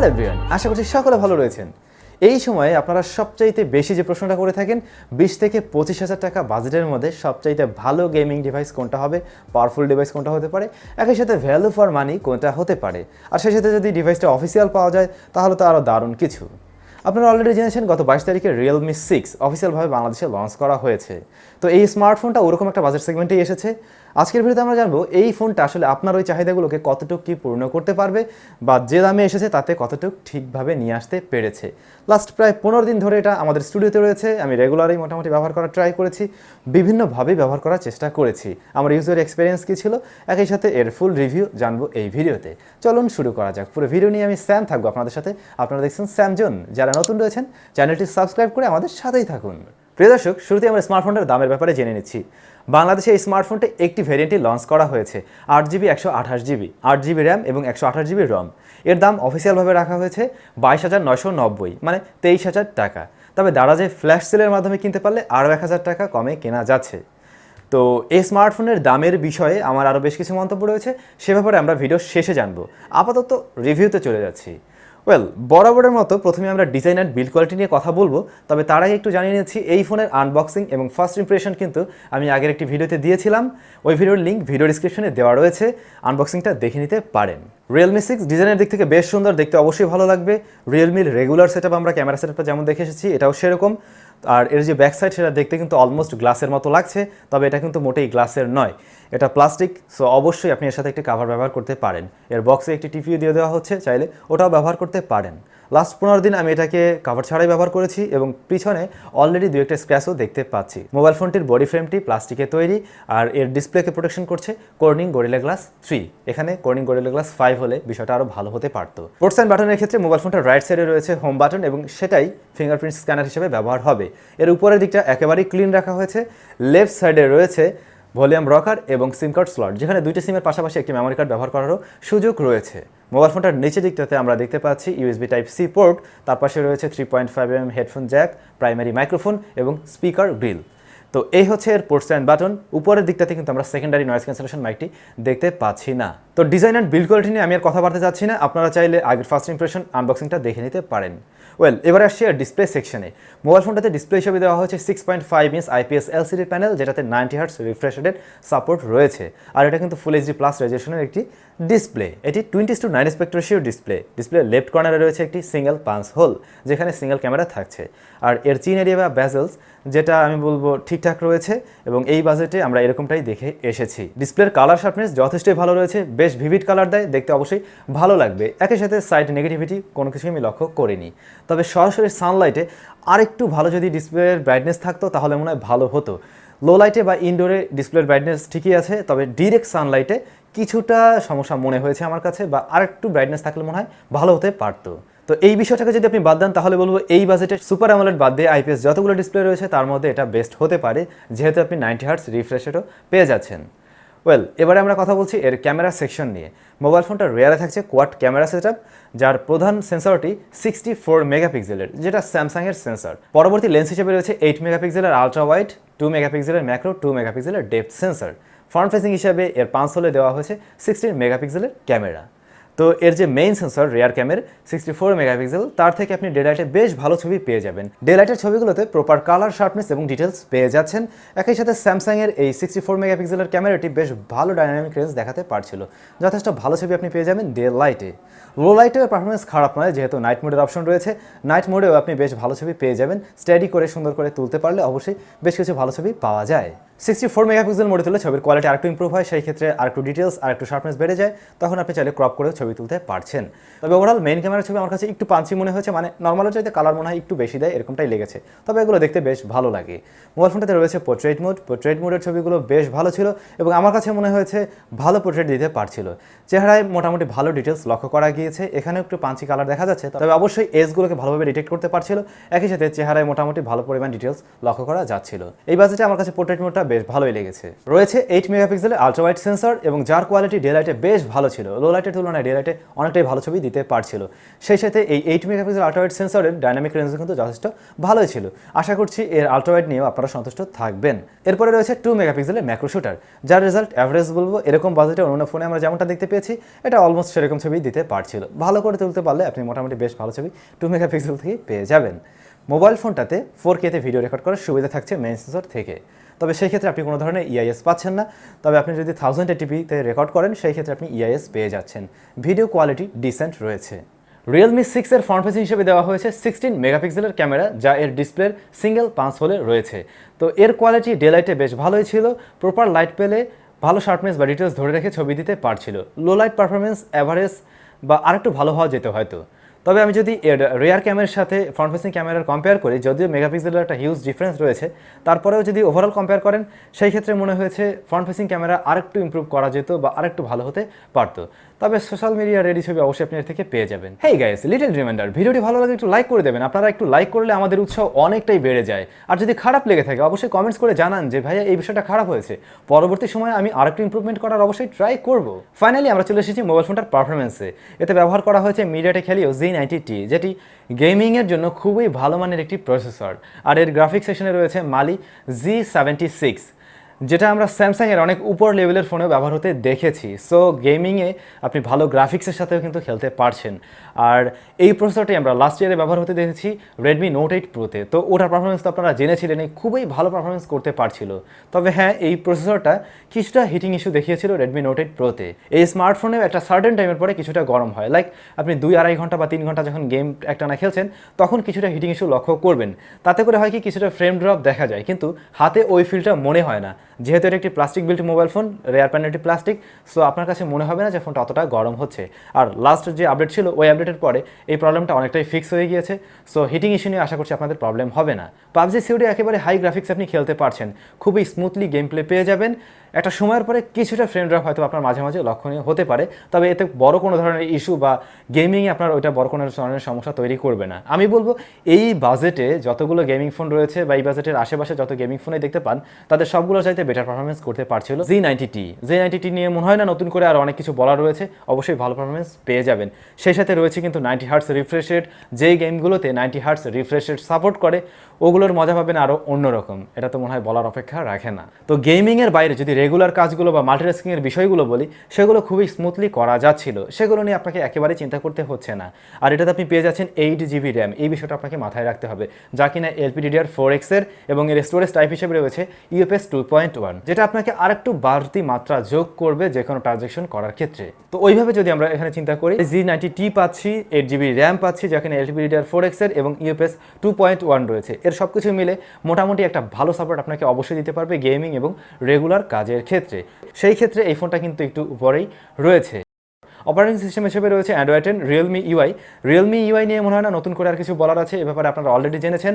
Hello everyone, আশা করছি সকলে ভালো রয়েছেন। এই সময়ে আপনারা সবচাইতে বেশি যে প্রশ্নটা করে থাকেন 20 থেকে 25,000 টাকা বাজেটের মধ্যে সবচাইতে ভালো গেমিং ডিভাইস কোনটা হবে, পাওয়ারফুল ডিভাইস কোনটা হতে পারে, একই সাথে ভ্যালু ফর মানি কোনটা হতে পারে, আর সেই সাথে যদি ডিভাইসটা অফিসিয়াল পাওয়া যায় তাহলে তো আরও দারুণ কিছু। আপনারা অলরেডি জেনেছেন গত 22 তারিখে রিয়েলমি 6 অফিসিয়ালভাবে বাংলাদেশে লঞ্চ করা হয়েছে। তো এই স্মার্টফোনটা ওরকম একটা বাজেট সেগমেন্টেই এসেছে। আজকের ভিডিওতে আমরা জানবো এই ফোনটা আসলে আপনার ওই চাহিদাগুলোকে কতটুকু কি পূর্ণ করতে পারবে, বা যে দামে এসেছে তাতে কতটুকু ঠিকভাবে নিয়ে আসতে পেরেছে। লাস্ট প্রায় 15 দিন ধরে এটা আমাদের স্টুডিওতে রয়েছে। আমি রেগুলারই মোটামুটি ব্যবহার করার ট্রাই করেছি, বিভিন্নভাবেই ব্যবহার করার চেষ্টা করেছি। আমার ইউজার এক্সপিরিয়েন্স কী ছিল, একই সাথে এর ফুল রিভিউ জানবো এই ভিডিওতে। চলুন শুরু করা যাক। পুরো ভিডিও নিয়ে আমি স্যাম থাকবো আপনাদের সাথে। আপনারা দেখছেন স্যামজন। যারা নতুন রয়েছেন চ্যানেলটি সাবস্ক্রাইব করে আমাদের সাথেই থাকুন। প্রিয় দর্শক, শুরুতে আমরা স্মার্টফোনটার দামের ব্যাপারে জেনে নিচ্ছি। বাংলাদেশে এই স্মার্টফোনটি একটি ভ্যারিয়েন্টই লঞ্চ করা হয়েছে, 8GB 128GB, 8GB র্যাম এবং 128GB রম। এর দাম অফিসিয়ালভাবে রাখা হয়েছে 22,990, মানে 23,000 টাকা। তবে দারাজে ফ্ল্যাশ সেলের মাধ্যমে কিনতে পারলে আরও 1,000 টাকা কমে কেনা যাচ্ছে। তো এই স্মার্টফোনের দামের বিষয়ে আমার আরও বেশ কিছু মন্তব্য রয়েছে, সে ব্যাপারে আমরা ভিডিও শেষে জানবো। আপাতত রিভিউতে চলে যাচ্ছি। বরাবরের মতো প্রথমে আমরা ডিজাইন অ্যান্ড বিল্ড কোয়ালিটি নিয়ে কথা বলবো, তবে তার আগে একটু জানিয়ে নিচ্ছি এই ফোনের আনবক্সিং এবং ফার্স্ট ইমপ্রেশন কিন্তু আমি আগের একটি ভিডিওতে দিয়েছিলাম। ওই ভিডিওর লিঙ্ক ভিডিও ডিসক্রিপশনে দেওয়া রয়েছে, আনবক্সিংটা দেখে নিতে পারেন। রিয়েলমি 6 ডিজাইনের দিক থেকে বেশ সুন্দর, দেখতে অবশ্যই ভালো লাগবে। রিয়েলমির রেগুলার সেটআপ আমরা ক্যামেরা সেটআপটা যেমন দেখে এসেছি এটাও সেরকম। আর এর যে ব্যাক সাইড সেটা দেখতে কিন্তু অলমোস্ট গ্লাসের মতো লাগছে, তবে এটা কিন্তু মোটেই গ্লাসের নয়, এটা প্লাস্টিক। সো অবশ্যই আপনি এর সাথে একটি কাভার ব্যবহার করতে পারেন। এর বক্সে একটি টিপিও দিয়ে দেওয়া হচ্ছে, চাইলে ওটাও ব্যবহার করতে পারেন। লাস্ট 15 দিন আমি এটাকে কাভার ছাড়াই ব্যবহার করেছি এবং পিছনে অলরেডি 2-1টা স্ক্র্যাচও দেখতে পাচ্ছি। মোবাইল ফোনটির বডি ফ্রেমটি প্লাস্টিকে তৈরি, আর এর ডিসপ্লেকে প্রোটেকশন করছে কর্নিং গরিলা গ্লাস 3। এখানে কর্নিং গরিলা গ্লাস 5 হলে বিষয়টা আরও ভালো হতে পারত। পোর্টস অ্যান্ড বাটনের ক্ষেত্রে মোবাইল ফোনটার রাইট সাইডে রয়েছে হোম বাটন এবং সেটাই ফিঙ্গারপ্রিন্ট স্ক্যানার হিসেবে ব্যবহার হবে। এর উপরের দিকটা একেবারেই ক্লিন রাখা হয়েছে। লেফট সাইডে রয়েছে ভলিউম রকার এবং সিম কার্ড স্লট, যেখানে 2টি সিমের পাশাপাশি একটি মেমোরি কার্ড ব্যবহার করারও সুযোগ রয়েছে। মোবাইল ফোনটার নিচের দিকটাতে আমরা দেখতে পাচ্ছি USB Type-C পোর্ট, তার পাশে রয়েছে 3.5mm headphone Jack, primary microphone এবং স্পিকার গ্রিল। তো এই হচ্ছে এর পোর্টস অ্যান্ড বাটন। উপরের দিকটাতে কিন্তু আমরা সেকেন্ডারি নয়েজ ক্যান্সেলেশন মাইকটি দেখতে পাচ্ছি না। তো ডিজাইন অ্যান্ড বিল্ড কোয়ালিটি নিয়ে আমি আর কথা বলতে যাচ্ছি না, আপনারা চাইলে আগের ফার্স্ট ইমপ্রেশন আনবক্সিংটা দেখে নিতে পারেন। এবার আসছি আর ডিসপ্লে সেকশনে। মোবাইল ফোনটাতে ডিসপ্লে হিসেবে দেওয়া হয়েছে 6.5 ইঞ্চ IPS LCD প্যানেল, যেটাতে 90 হার্টজ রিফ্রেশ রেটের সাপোর্ট রয়েছে। আর এটা কিন্তু ফুল HD প্লাস রেজলিউশনের একটি ডিসপ্লে। এটি 20:9 অ্যাসপেক্ট রেশিও ডিসপ্লে। ডিসপ্লের লেফট কর্নারে রয়েছে একটি সিঙ্গেল পাঞ্চ হোল, যেখানে সিঙ্গেল ক্যামেরা থাকছে। আর এর চিন এরিয়া বা বেজেলস, যেটা আমি বলবো ঠিকঠাক রয়েছে এবং এই বাজেটে আমরা এরকমটাই দেখে এসেছি। ডিসপ্লের কালার শার্পনেস যথেষ্টই ভালো রয়েছে, বেশ ভিভিড কালার দেয়, দেখতে অবশ্যই ভালো লাগবে। একই সাথে সাইড নেগেটিভিটি কোনো কিছুই আমি লক্ষ্য করিনি। তবে সরাসরি সানলাইটে আরেকটু ভালো যদি ডিসপ্লের ব্রাইটনেস থাকতো তাহলে মনে হয় ভালো হতো। লো লাইটে বা ইনডোরে ডিসপ্লের ব্রাইটনেস ঠিকই আছে, তবে ডিরেক্ট সানলাইটে কিছুটা সমস্যা মনে হয়েছে আমার কাছে, বা আরেকটু ব্রাইটনেস থাকলে মনে হয় ভালো হতে পারতো। তো এই বিষয়টাকে যদি আপনি বাদ দেন তাহলে বলবো এই বাজেটে সুপার অ্যামোলেড বাদ দিয়ে IPS যতগুলো ডিসপ্লে রয়েছে তার মধ্যে এটা বেস্ট হতে পারে, যেহেতু আপনি 90 হার্টজ রিফ্রেশ রেটও পেয়ে যাচ্ছেন। এবারে আমরা কথা বলছি এর ক্যামেরা সেকশন নিয়ে। মোবাইল ফোনটা রিয়ারে থাকছে কোয়াড ক্যামেরা সেটআপ, যার প্রধান সেন্সরটি 64 মেগাপিক্সেলের, যেটা স্যামসাংয়ের সেন্সর। পরবর্তী লেন্স হিসেবে রয়েছে 8 মেগাপিক্সেলের আলট্রা ওয়াইড, 2 মেগাপিক্সেলের ম্যাক্রো, 2 মেগাপিক্সেলের ডেপথ সেন্সর। ফ্রন্ট ফেসিং হিসেবে এর 5 হলে দেওয়া হয়েছে 16 মেগাপিক্সেলের ক্যামেরা। তো এর যে main sensor rear camera 64 megapixel, তার থেকে আপনি ডে লাইটে বেশ ভালো ছবি পেয়ে যাবেন। ডে লাইটের ছবিগুলোতে প্রপার কালার শার্পনেস এবং ডিটেলস পেয়ে যাচ্ছেন। একই সাথে স্যামসাংয়ের এই 64 মেগাপিক্সেলের ক্যামেরাটি বেশ ভালো ডাইনামিক রেঞ্জ দেখাতে পারছিল, যথেষ্ট ভালো ছবি আপনি পেয়ে যাবেন ডে লাইটে। লো লাইটেও পারফরমেন্স খারাপ নয়, যেহেতু নাইট মোডের অপশন রয়েছে। নাইট মোডেও আপনি বেশ ভালো ছবি পেয়ে যাবেন। স্টাডি করে সুন্দর করে তুলতে পারলে অবশ্যই বেশ কিছু ভালো ছবি পাওয়া যায়। 64 মেগাপিক্সেল মোডে তুলে ছবির কোয়ালিটি আরেকটু ইম্প্রুভ হয়, সেই ক্ষেত্রে আরেকটু ডিটেলস আরেকটু শার্পনেস বেড়ে যায়, তখন আপনি চাইলে ক্রপ করেও ছবি তুলতে পারছেন। তবে ওভারঅল মেইন ক্যামেরার ছবি আমার কাছে একটু পাঞ্চি মনে হয়েছে, মানে নর্মালের চাইতে কালার মনে হয় একটু বেশি দেয়, এরকমটাই লেগেছে। তবে এগুলো দেখতে বেশ ভালো লাগে। মোবাইল ফোনটাতে রয়েছে পোর্ট্রেট মোড। পোর্ট্রেট মোডের ছবিগুলো বেশ ভালো ছিল এবং আমার কাছে মনে হয়েছে ভালো পোর্ট্রেট দিতে পারছিল। চেহারায় মোটামুটি ভালো ডিটেলস লক্ষ্য করা গিয়েছে, এখানে একটু পাঞ্চি কালার দেখা যাচ্ছে, তবে অবশ্যই এজগুলোকে ভালোভাবে ডিটেক্ট করতে পারছিল। একই সাথে চেহারায় মোটামুটি ভালো পরিমাণ ডিটেলস লক্ষ্য করা যাচ্ছিল। এই বাজেটে আমার কাছে পোর্ট্রেট মোডটা বেশ ভালোই লেগেছে। রয়েছে 8 মেগাপিক্সেলের আলট্রা ওয়াইড সেন্সর এবং যার কোয়ালিটি ডে লাইটে বেশ ভালো ছিল, লো লাইটের তুলনায় ডে লাইটে অনেকটাই ভালো ছবি দিতে পারছিল। সেই সাথে এই 8 মেগাপিক্সেল আলট্রা ওয়াইড সেন্সরের ডাইনামিক রেঞ্জ কিন্তু যথেষ্ট ভালোই ছিল। আশা করছি এর আলট্রা ওয়াইড নিয়েও আপনারা সন্তুষ্ট থাকবেন। এরপরে রয়েছে 2 মেগাপিক্সেলের ম্যাক্রো শুটার, যার রেজাল্ট অ্যাভারেজ বলবো। এরকম বাজেটে অন্য ফোনে আমরা যেমনটা দেখতে পেয়েছি এটা অলমোস্ট সেরকম ছবি দিতে পারছিল। ভালো করে তুলতে পারলে আপনি মোটামুটি বেশ ভালো ছবি 2 মেগাপিক্সেল থেকেই পেয়ে যাবেন। মোবাইল ফোনটাতে 4K-তে ভিডিও রেকর্ড করার সুবিধা থাকছে মেইন সেন্সর থেকে, তবে সেই ক্ষেত্রে আপনি কোনো ধরনের ইআইএস পাচ্ছেন না। তবে আপনি যদি 1080p-তে রেকর্ড করেন সেই ক্ষেত্রে আপনি ইআইএস পেয়ে যাচ্ছেন। ভিডিও কোয়ালিটি ডিসেন্ট রয়েছে। রিয়েলমি 6-এর ফ্রন্ট ফেসিং হিসেবে দেওয়া হয়েছে 16 মেগাপিক্সেলের ক্যামেরা, যা এর ডিসপ্লের সিঙ্গেল পাঁচ হোলে রয়েছে। তো এর কোয়ালিটি ডে লাইটে বেশ ভালোই ছিল, প্রপার লাইট পেলে ভালো শার্পনেস বা ডিটেলস ধরে রেখে ছবি দিতে পারছিল। লো লাইট পারফরমেন্স অ্যাভারেজ বা আরেকটু ভালো হওয়া যেত হয়তো। তবে আমি যদি এর রিয়ার ক্যামেরার সাথে ফ্রন্ট ফেসিং ক্যামেরার কম্পেয়ার করি, যদিও মেগাপিক্সেলের একটা হিউজ ডিফারেন্স রয়েছে, তারপরেও যদি ওভারঅল কম্পেয়ার করেন সেই ক্ষেত্রে মনে হয়েছে ফ্রন্ট ফেসিং ক্যামেরা আরেকটু ইমপ্রুভ করা যেত বা আরেকটু ভালো হতে পারতো। তবে সোশ্যাল মিডিয়া রেডি ছবি অবশ্যই আপনি এর থেকে পেয়ে যাবেন। হেই গাইস, লিটল রিমাইন্ডার, ভিডিওটি ভালো লাগলে একটু লাইক করে দেবেন। আপনারা একটু লাইক করলে আমাদের উৎসাহ অনেকটাই বেড়ে যায়। আর যদি খারাপ লেগে থাকে অবশ্যই কমেন্টস করে জানান যে ভাইয়া এই বিষয়টা খারাপ হয়েছে, পরবর্তী সময়ে আমি আরেকটু ইমপ্রুভমেন্ট করার অবশ্যই ট্রাই করব। ফাইনালি আমরা চলে এসেছি মোবাইল ফোনটার পারফরমেন্সে। এতে ব্যবহার করা হয়েছে মিডিয়াটেক হেলিও Z90T, যেটি গেমিংয়ের জন্য খুবই ভালো মানের একটি প্রসেসর। আর এর গ্রাফিক্স সেকশনে রয়েছে মালি G76, যেটা আমরা স্যামসাংয়ের অনেক উপর লেভেলের ফোনেও ব্যবহার হতে দেখেছি। সো গেমিংয়ে আপনি ভালো গ্রাফিক্সের সাথেও কিন্তু খেলতে পারছেন। আর এই প্রসেসরটি আমরা লাস্ট ইয়ারে ব্যবহার হতে দেখেছি রেডমি নোট 8 প্রোতে। তো ওটার পারফরমেন্স তো আপনারা জেনেছিলেন, খুবই ভালো পারফরমেন্স করতে পারছিল। তবে হ্যাঁ, এই প্রসেসরটা কিছুটা হিটিং ইস্যু দেখিয়েছিল রেডমি নোট 8 প্রোতে। এই স্মার্টফোনেও একটা সার্টেন টাইমের পরে কিছুটা গরম হয়, লাইক আপনি 2-2.5 ঘন্টা বা 3 ঘন্টা যখন গেম একটানা খেলছেন তখন কিছুটা হিটিং ইস্যু লক্ষ্য করবেন। তাতে করে হয় কি কিছুটা ফ্রেম ড্রপ দেখা যায়, কিন্তু হাতে ওই ফিলটা মনে হয় না, যেহেতু এটা একটি plastic built mobile phone, rear প্যানেলটি প্লাস্টিক। সো আপনার কাছে মনে হবে না যে ফোনটা অতটা গরম হচ্ছে। আর লাস্ট যে আপডেট ছিল ওই আপডেটের পরে এই প্রবলেমটা অনেকটাই ফিক্স হয়ে গিয়েছে। সো হিটিং ইস্যু নিয়ে আশা করছি আপনাদের প্রবলেম হবে না। পাবজি সিউডি একেবারে হাই গ্রাফিক্স আপনি খেলতে পারছেন, খুবই স্মুথলি গেম প্লে পেয়ে যাবেন। একটা সময়ের পরে কিছুটা ফ্রেম ড্রপ হয়তো আপনার মাঝে মাঝে লক্ষণীয় হতে পারে, তবে এতে বড় কোনো ধরনের ইস্যু বা গেমিংয়ে আপনার ওইটা বড় কোনো ধরনের সমস্যা তৈরি করবে না। আমি বলবো এই বাজেটে যতগুলো গেমিং ফোন রয়েছে বা এই বাজেটের আশেপাশে যত গেমিং ফোনে দেখতে পান তাদের সবগুলো চাইতে বেটার পারফরমেন্স করতে পারছিল Z90T নিয়ে মনে হয় না নতুন করে আর অনেক কিছু বলার রয়েছে, অবশ্যই ভালো পারফরমেন্স পেয়ে যাবেন। সেই সাথে রয়েছে কিন্তু 90 হার্টস রিফ্রেশ রেট, যেই গেমগুলোতে 90 হার্টস রিফ্রেশ রেট সাপোর্ট করে ওগুলোর মজা পাবেন আরও অন্যরকম। এটা তো মনে হয় বলার অপেক্ষা রাখে না। তো গেমিংয়ের বাইরে যদি রেগুলার কাজগুলো বা মাল্টিটাস্কিংয়ের বিষয়গুলো বলি, সেগুলো খুবই স্মুথলি করা যাচ্ছিল, সেগুলো নিয়ে আপনাকে একেবারেই চিন্তা করতে হচ্ছে না। আর এটাতে আপনি পেয়ে যাচ্ছেন 8GB র্যাম, এই বিষয়টা আপনাকে মাথায় রাখতে হবে, যা কিনা LPDDR4X এর, এবং এর স্টোরেজ টাইপ হিসেবে রয়েছে UFS 2.1, যেটা আপনাকে আরেকটু বাড়তি মাত্রা যোগ করবে যে কোনো ট্রানজ্যাকশন করার ক্ষেত্রে। তো ওইভাবে যদি আমরা এখানে চিন্তা করি, Z90T পাচ্ছি, 8GB র্যাম পাচ্ছি, যা কিনা LPDDR4X এর এবং UFS 2.1 রয়েছে। এর সব কিছু মিলে মোটামুটি একটা ভালো সাপোর্ট আপনাকে অবশ্যই দিতে পারবে গেমিং এবং রেগুলার কাজের ক্ষেত্রে। সেই ক্ষেত্রে এই ফোনটা কিন্তু একটু উপরেই রয়েছে। অপারেটিং সিস্টেম হিসেবে রয়েছে Android 10, রিয়েলমি ইউআই নিয়ে মনে হয় না নতুন করে আর কিছু বলার আছে, এ ব্যাপারে আপনারা অলরেডি জেনেছেন,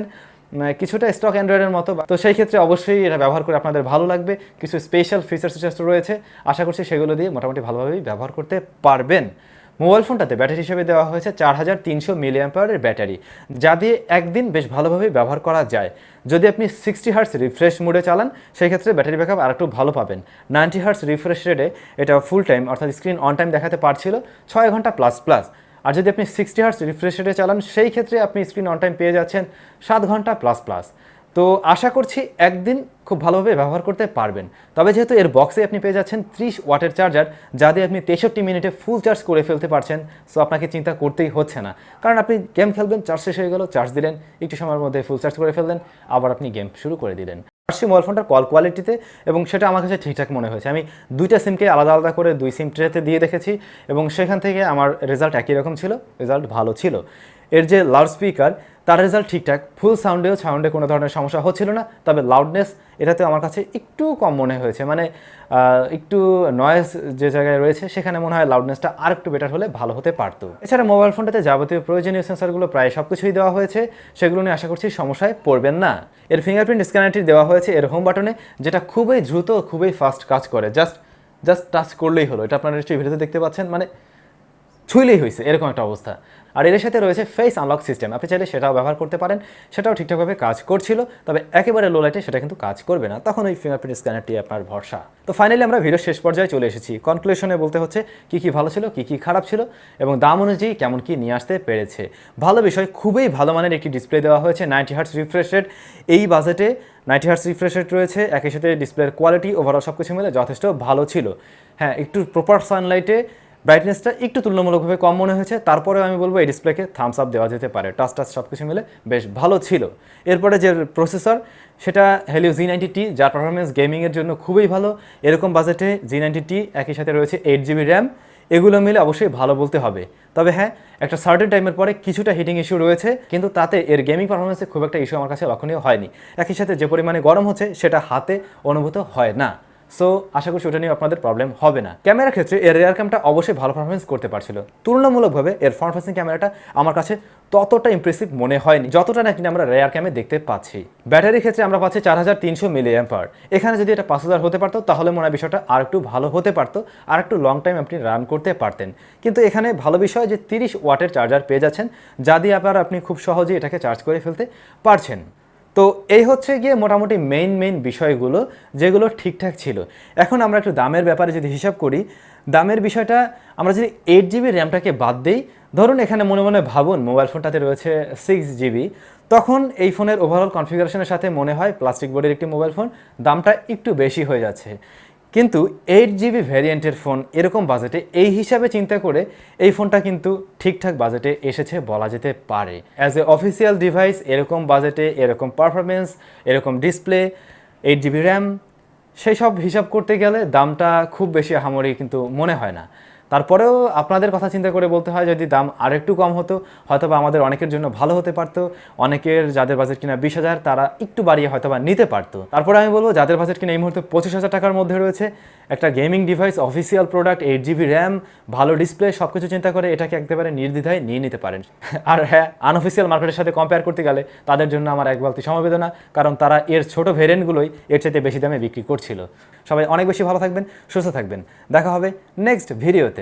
কিছুটা স্টক অ্যান্ড্রয়েডের মতো। তো সেই ক্ষেত্রে অবশ্যই এটা ব্যবহার করে আপনাদের ভালো লাগবে। কিছু স্পেশাল ফিচার্স রয়েছে, আশা করছি সেগুলো দিয়ে মোটামুটি ভালোভাবেই ব্যবহার করতে পারবেন। মোবাইল ফোনটাতে ব্যাটারি হিসেবে দেওয়া হয়েছে 4300 mAh ব্যাটারি, যা দিয়ে একদিন বেশ ভালোভাবেই ব্যবহার করা যায়। যদি আপনি 60 হার্টস রিফ্রেশ মোডে চালান সেই ক্ষেত্রে ব্যাটারি ব্যাকআপ আরেকটু ভালো পাবেন। 90 হার্টস রিফ্রেশ রেটে এটা ফুল টাইম অর্থাৎ স্ক্রিন অন টাইম দেখাতে পারছিল 6 ঘন্টা প্লাস। আর যদি আপনি 60 হার্টস রিফ্রেশ রেটে চালান সেই ক্ষেত্রে আপনি স্ক্রিন অন টাইম পেয়ে যাচ্ছেন 7 ঘন্টা প্লাস। তো আশা করছি একদিন খুব ভালোভাবে ব্যবহার করতে পারবেন। তবে যেহেতু এর বক্সে আপনি পেয়ে যাচ্ছেন 30 ওয়াটের চার্জার, যা দিয়ে আপনি 63 মিনিটে ফুল চার্জ করে ফেলতে পারছেন। সো আপনাকে চিন্তা করতেই হচ্ছে না, কারণ আপনি গেম খেলবেন, চার্জ শেষ হয়ে গেল, চার্জ দিলেন, একটু সময়ের মধ্যে ফুল চার্জ করে ফেললেন, আবার আপনি গেম শুরু করে দিলেন। আসছি মোবাইল ফোনটার কল কোয়ালিটিতে, এবং সেটা আমার কাছে ঠিকঠাক মনে হয়েছে। আমি দুইটা সিমকে আলাদা করে 2 সিম ট্রেতে দিয়ে দেখেছি এবং সেখান থেকে আমার রেজাল্ট একই রকম ছিল, রেজাল্ট ভালো ছিল। এর যে লাউড স্পিকার তার রেজাল্ট ঠিকঠাক, ফুল সাউন্ডে কোনো ধরনের সমস্যা হচ্ছিল না। তবে লাউডনেস এটাতে আমার কাছে একটু কম মনে হয়েছে, মানে একটু নয়েজ যে জায়গায় রয়েছে সেখানে মনে হয় লাউডনেসটা আর একটু বেটার হলে ভালো হতে পারতো। এছাড়া মোবাইল ফোনটাতে যাবতীয় প্রয়োজনীয় সেন্সরগুলো প্রায় সব কিছুই দেওয়া হয়েছে, সেগুলো নিয়ে আশা করছি সমস্যায় পড়বেন না। এর ফিঙ্গারপ্রিন্ট স্ক্যানারটি দেওয়া হয়েছে এর হোম বাটনে, যেটা খুবই দ্রুত খুবই ফাস্ট কাজ করে, জাস্ট টাচ করলেই হলো। এটা আপনারা নিশ্চয়ই ভিডিওতে দেখতে পাচ্ছেন, মানে ছুঁইলেই হয়েছে এরকম একটা অবস্থা। আর এর সাথে রয়েছে ফেস আনলক সিস্টেম, আপনি চাইলে সেটাও ব্যবহার করতে পারেন, সেটাও ঠিকঠাকভাবে কাজ করছিল, তবে একেবারে লো লাইটে সেটা কিন্তু কাজ করবে না, তখন ওই ফিঙ্গারপ্রিন্ট স্ক্যানারটি আপনার ভরসা। তো ফাইনালি আমরা ভিডিও শেষ পর্যায়ে চলে এসেছি, কনক্লুশনে বলতে হচ্ছে কী ভালো ছিল কী খারাপ ছিল এবং দাম অনুযায়ী কেমন কী নিয়ে আসতে পেরেছে। ভালো বিষয়, খুবই ভালো মানের একটি ডিসপ্লে দেওয়া হয়েছে, 90 হার্টজ রিফ্রেশ রেট, এই বাজেটে 90 হার্টজ রিফ্রেশ রেট রয়েছে, একই সাথে ডিসপ্লের কোয়ালিটি ওভারঅল সব কিছু মিলে যথেষ্ট ভালো ছিল। হ্যাঁ, একটু প্রপার সানলাইটে ব্রাইটনেসটা একটু তুলনামূলকভাবে কম মনে হয়েছে, তারপরেও আমি বলবো এই ডিসপ্লেকে থামস আপ দেওয়া যেতে পারে, টাচ সব কিছু মিলে বেশ ভালো ছিল। এরপরে যে প্রসেসর সেটা Helio G90T, যার পারফরমেন্স গেমিংয়ের জন্য খুবই ভালো। এরকম বাজেটে G90T, একই সাথে রয়েছে 8GB র্যাম, এগুলো মিলে অবশ্যই ভালো বলতে হবে। তবে হ্যাঁ, একটা সার্টেন টাইমের পরে কিছুটা হিটিং ইস্যু রয়েছে, কিন্তু তাতে এর গেমিং পারফরমেন্সে খুব একটা ইস্যু আমার কাছে লক্ষণীয় হয়নি। একই সাথে যে পরিমাণে গরম হচ্ছে সেটা হাতে অনুভূত হয় না, সো আশা করছি ওটা নিয়ে আপনাদের প্রবলেম হবে না। ক্যামেরার ক্ষেত্রে এর রেয়ার ক্যামটা অবশ্যই ভালো পারফরমেন্স করতে পারছিল, তুলনামূলকভাবে এর ফ্রন্ট ফেসিং ক্যামেরাটা আমার কাছে ততটা ইমপ্রেসিভ মনে হয়নি যতটা নাকি আমরা রেয়ার ক্যামে দেখতে পাচ্ছি। ব্যাটারির ক্ষেত্রে আমরা পাচ্ছি 4300 mAh, এখানে যদি এটা 5000 হতে পারতো তাহলে মনে হয় বিষয়টা আর একটু ভালো হতে পারতো, আর একটু লং টাইম আপনি রান করতে পারতেন। কিন্তু এখানে ভালো বিষয় যে 30 ওয়াটের চার্জার পেয়ে যাচ্ছেন, যা দিয়ে আপনি খুব সহজেই এটাকে চার্জ করে ফেলতে পারছেন। তো এই হচ্ছে গিয়ে মোটামুটি মেইন বিষয়গুলো যেগুলো ঠিকঠাক ছিল। এখন আমরা একটু দামের ব্যাপারে যদি হিসাব করি, দামের বিষয়টা আমরা যদি 8GB র্যামটাকে বাদ দিই, ধরুন এখানে মনে মনে ভাবুন মোবাইল ফোনটাতে রয়েছে 6GB, তখন এই ফোনের ওভারঅল কনফিগারেশনের সাথে মনে হয় প্লাস্টিক বডির একটি মোবাইল ফোন, দামটা একটু বেশি হয়ে যাচ্ছে। কিন্তু 8GB ভ্যারিয়েন্টের ফোন এরকম বাজেটে এই হিসাবে চিন্তা করে এই ফোনটা কিন্তু ঠিকঠাক বাজেটে এসেছে বলা যেতে পারে। অ্যাজ এ অফিসিয়াল ডিভাইস এরকম বাজেটে, এরকম পারফরমেন্স, এরকম ডিসপ্লে, 8GB র্যাম, সেই সব হিসাব করতে গেলে দামটা খুব বেশি আহামরি কিন্তু মনে হয় না। তারপরেও আপনাদের কথা চিন্তা করে বলতে হয়, যদি দাম আরেকটু কম হতো হয়তোবা আমাদের অনেকের জন্য ভালো হতে পারতো। অনেকের যাদের বাজেট কিনা 20,000 তারা একটু বাড়িয়ে হয়তোবা নিতে পারতো। তারপরে আমি বলবো যাদের বাজেট কিনা এই মুহূর্তে 25,000 টাকার মধ্যে রয়েছে, একটা gaming device, official product, 8GB RAM, ভালো ডিসপ্লে, সব কিছু চিন্তা করে এটাকে একেবারে নির্দ্বিধায় নিয়ে নিতে পারেন। আর হ্যাঁ, আনঅফিসিয়াল মার্কেটের সাথে কম্পেয়ার করতে গেলে তাদের জন্য আমার এক বালতি সমবেদনা, কারণ তারা এর ছোট ভেরিয়েন্টগুলোই এর চাইতে বেশি দামে বিক্রি করছিল। সবাই অনেক বেশি ভালো থাকবেন, সুস্থ থাকবেন, দেখা হবে নেক্সট ভিডিওতে।